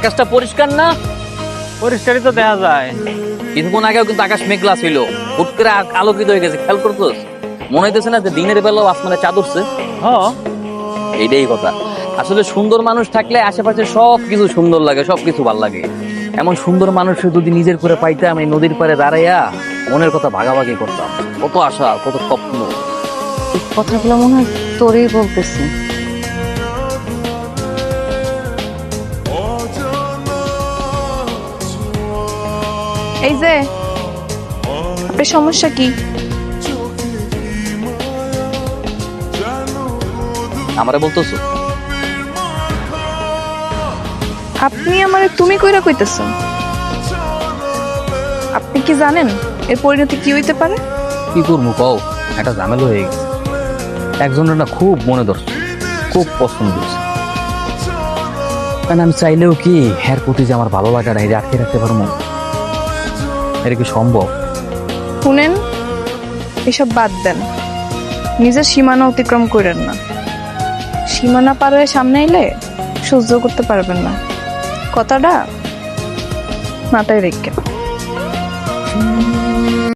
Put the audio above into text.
আকাশটা পরিষ্কার না? পরিষ্কারই তো দেখা যায়। কিছুক্ষণ আগেও কিন্তু আকাশ মেঘলা ছিল, হুট করে আলোকিত হয়ে গেছে। খেয়াল করছোস? মনে হইতেছে না যে দিনের বেলাও আসমানে চাঁদ উঠছে? হ, এইটাই কথা। আসলে সুন্দর মানুষ থাকলে আশেপাশে সবকিছু সুন্দর লাগে, সবকিছু ভাল লাগে। এমন সুন্দর মানুষ যদি নিজের করে পাইতাম, এই নদীর পাড়ে দাঁড়াইয়া মনের কথা ভাগাভাগি করতাম। কত আশা, কত স্বপ্ন। এই কথাগুলো মনে হয় তোরেই বলতেছি। এই যে আপনার সমস্যা কি? আমারে বলতেছো? আপনি আমারে তুমি কইরা কইতেছেন? আপনি কি জানেন এর পরিণতি কি হইতে পারে? কি করবো কও, একটা ঝামেলা হয়ে গেছে। একজনের না খুব মনে ধরছে, খুব পছন্দ হয়েছে। আমি চাইলেও কি এর প্রতি যে আমার ভালো লাগাটা এটা আটকে রাখতে পারবো? এটা কি সম্ভব? শুনেন, এসব বাদ দেন, নিজের সীমানা অতিক্রম করেন না। সীমানা পার হয়ে সামনে এলে সহ্য করতে পারবেন না। কথাটা মাথায় রেখে।